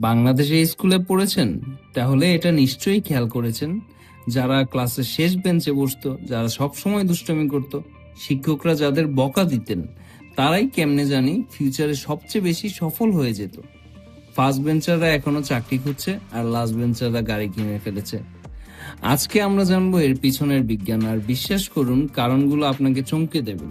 বাংলাদেশে স্কুলে পড়েছেন, তাহলে এটা নিশ্চয়ই খেয়াল করেছেন। যারা ক্লাসের শেষ বেঞ্চে বসতো, যারা সব সময় দুষ্টামি করত, শিক্ষকরা যাদের বকা দিতেন, তারাই কেমনে জানি ফিউচারে সবচেয়ে বেশি সফল হয়ে যেত। ফার্স্ট বেঞ্চাররা এখনো চাকরি খুঁজছে, আর লাস্ট বেঞ্চাররা গাড়ি কিনে ফেলেছে। আজকে আমরা জানবো এর পিছনের বিজ্ঞান, আর বিশ্বাস করুন কারণগুলো আপনাকে চমকে দেবে।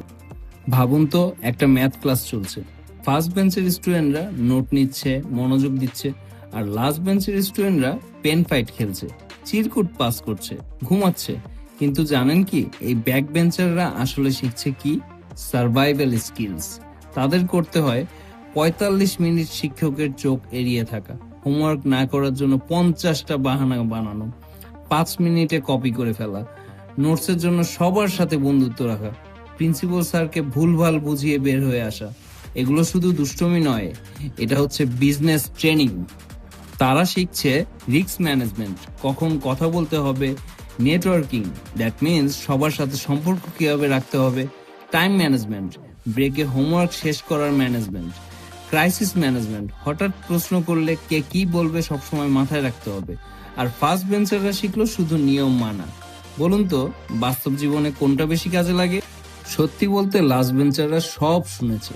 ভাবুন তো, একটা ম্যাথ ক্লাস চলছে। ফার্স্ট বেঞ্চের স্টুডেন্টরা নোট নিচ্ছে, মনোযোগ দিচ্ছে, আর লাস্ট বেঞ্চের স্টুডেন্টরা পেন ফাইট খেলছে, চিরকুট পাস করছে, ঘুমাচ্ছে। কিন্তু জানেন কি, এই ব্যাক বেঞ্চাররা আসলে শিখছে কি? Survival skills. তাদের করতে হয় 45 মিনিট শিক্ষকের চোখ এড়িয়ে থাকা, হোমওয়ার্ক না করার জন্য 50টা বাহানা বানানো, 5 মিনিটে কপি করে ফেলা, নোটসের জন্য সবার সাথে বন্ধুত্ব রাখা, প্রিন্সিপাল স্যারকে ভুলভাল বুঝিয়ে বের হয়ে আসা। এগুলো শুধু দুষ্টমি নয়, এটা হচ্ছে বিজনেস ট্রেনিং। তারা শিখছে রিস্ক ম্যানেজমেন্ট, কখন কথা বলতে হবে, নেটওয়ার্কিং, দ্যাট মিনস সবার সাথে সম্পর্ক কিভাবে রাখতে হবে, টাইম ম্যানেজমেন্ট, ব্রেকে হোমওয়ার্ক শেষ করার ম্যানেজমেন্ট, ক্রাইসিস ম্যানেজমেন্ট, হঠাৎ প্রশ্ন করলে কে কি বলবে সবসময় মাথায় রাখতে হবে। আর ফার্স্ট বেঞ্চাররা শিখলো শুধু নিয়ম মানা। বলুন তো, বাস্তব জীবনে কোনটা বেশি কাজে লাগে? সত্যি বলতে লাস্ট বেঞ্চাররা সব শুনেছে।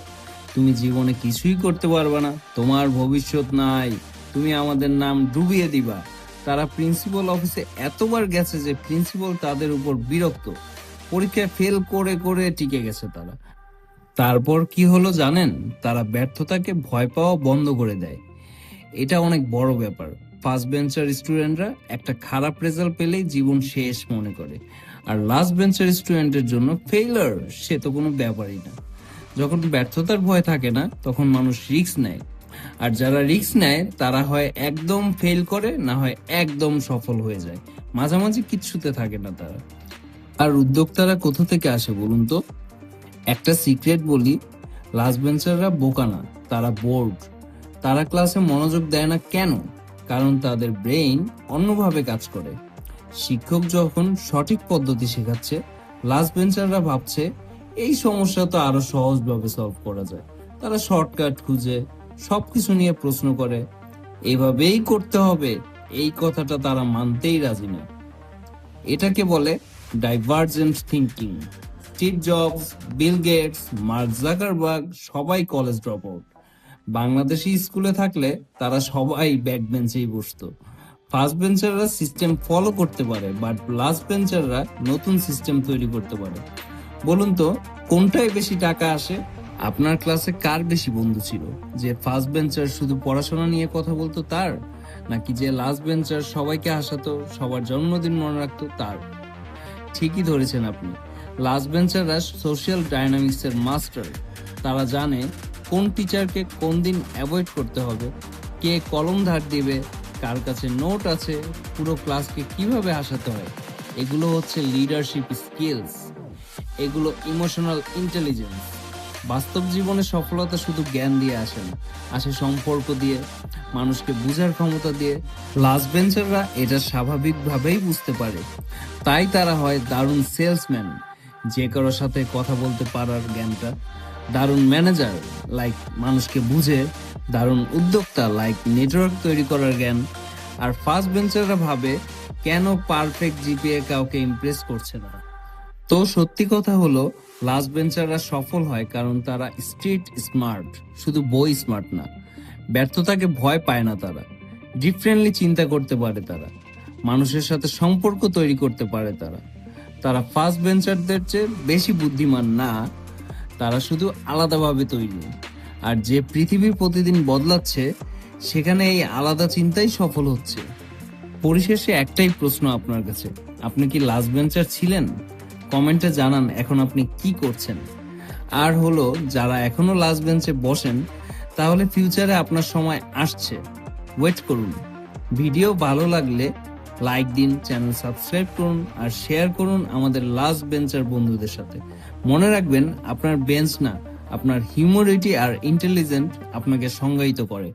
তুমি জীবনে কিছুই করতে পারবে না, তোমার ভবিষ্যৎ নাই, তুমি আমাদের নাম ডুবিয়ে দিবা। তারা প্রিন্সিপাল অফিসে এতবার গেছে যে প্রিন্সিপাল তাদের উপর বিরক্ত। পরীক্ষায় ফেল করে করে টিকে গেছে তারা। তারপর কি হলো জানেন? তারা ব্যর্থতাকে ভয় পাওয়া বন্ধ করে দেয়। এটা অনেক বড় ব্যাপার। ফার্স্ট বেঞ্চার স্টুডেন্টরা একটা খারাপ রেজাল্ট পেলেই জীবন শেষ মনে করে, আর লাস্ট বেঞ্চার স্টুডেন্টের জন্য ফেইলার সে তো কোনো ব্যাপারই না। যখন ব্যর্থতার ভয় থাকে না, তখন মানুষ রিস্ক নেয়। আর যারা রিস্ক নেয় তারা হয় একদম ফেল করে, না হয় একদম সফল হয়ে যায়। মাঝামাঝি কিচ্ছুতে থাকে না তারা। আর উদ্যোক্তারা কোথা থেকে আসে বলুন তো? একটা সিক্রেট বলি, লাস্ট বেঞ্চাররা বোকা না, তারা বোর্ড। তারা ক্লাসে মনোযোগ দেয় না কেন? কারণ তাদের ব্রেইন অন্যভাবে কাজ করে। শিক্ষক যখন সঠিক পদ্ধতি শেখাচ্ছে, লাস্ট বেঞ্চাররা ভাবছে এই সমস্যা তো আরো সহজভাবে সলভ করা যায়। তারা শর্টকাট খুঁজে, সবকিছু নিয়ে প্রশ্ন করে। এভাবেই করতে হবে, এই কথাটা তারা মানতেই রাজি না। এটাকে বলে divergent thinking. Steve Jobs, Bill Gates, Mark Zuckerberg সবাই কলেজ ড্রপ আউট। বাংলাদেশি স্কুলে থাকলে তারা সবাই ব্যাক বেঞ্চেই বসতো। ফার্স্ট বেঞ্চাররা সিস্টেম ফলো করতে পারে, বাট লাস্ট বেঞ্চাররা নতুন সিস্টেম তৈরি করতে পারে। বলুন তো, কোনটায় বেশি টাকা আসে? আপনার ক্লাসে কার বেশি বন্ধু ছিল? যে ফার্স্ট বেঞ্চার শুধু পড়াশোনা নিয়ে কথা বলতো তার, নাকি যে লাস্ট বেঞ্চার সবাইকে হাসাতো, সবার জন্মদিন মনে রাখতো তার? ঠিকই ধরেছেন আপনি। লাস্ট বেঞ্চাররা সোশ্যাল ডাইনামিক্স এর মাস্টার। তারা জানে কোন টিচারকে কোন দিন অ্যাভয়েড করতে হবে, কে কলম ধার দিবে, কার কাছে নোট আছে, পুরো ক্লাসকে কিভাবে হাসাতে হয়। এগুলো হচ্ছে লিডারশিপ স্কিলস, এগুলো ইমোশনাল ইন্টেলিজেন্স। বাস্তব জীবনে সফলতা শুধু জ্ঞান দিয়ে আসে না, আসে সম্পর্ক দিয়ে, মানুষকে বুঝার ক্ষমতা দিয়ে। লাস্ট বেঞ্চাররা এটা স্বাভাবিকভাবেই বুঝতে পারে, তাই তারা হয় দারুণ সেলসম্যান, যে কারোর সাথে কথা বলতে পারার জ্ঞানটা, দারুণ ম্যানেজার লাইক মানুষকে বুঝে, দারুণ উদ্যোক্তা লাইক নেটওয়ার্ক তৈরি করার জ্ঞান। আর ফার্স্ট বেঞ্চাররা ভাবে কেন পারফেক্ট জিপিএ কাউকে ইমপ্রেস করছে না। তো সত্যি কথা হলো, লাস্ট বেঞ্চাররা সফল হয় কারণ তারা স্ট্রিট স্মার্ট, শুধু বই স্মার্ট না। ব্যর্থতাকে ভয় পায় না তারা, ডিফারেন্টলি চিন্তা করতে পারে তারা, মানুষের সাথে সম্পর্ক তৈরি করতে পারে তারা। তারা ফার্স্ট বেঞ্চারদের চেয়ে বেশি বুদ্ধিমান না, তারা শুধু আলাদাভাবে তৈরি। আর যে পৃথিবী প্রতিদিন বদলাচ্ছে, সেখানে এই আলাদা চিন্তাই সফল হচ্ছে। পরিশেষে একটাই প্রশ্ন আপনার কাছে, আপনি কি লাস্ট বেঞ্চার ছিলেন? কমেন্টে জানান এখন আপনি কি করছেন। আর হলো, যারা এখনো লাস্ট বেঞ্চে বসেন, তাহলে ফিউচারে আপনার সময় আসছে, ওয়েট করুন। ভিডিও ভালো লাগলে লাইক দিন, চ্যানেল সাবস্ক্রাইব করুন, আর শেয়ার করুন আমাদের লাস্ট বেঞ্চার বন্ধুদের সাথে। মনে রাখবেন, আপনার বেঞ্চ না, আপনার হিউম্যানিটি আর ইন্টেলিজেন্ট আপনাকে সংজ্ঞায়িত করে।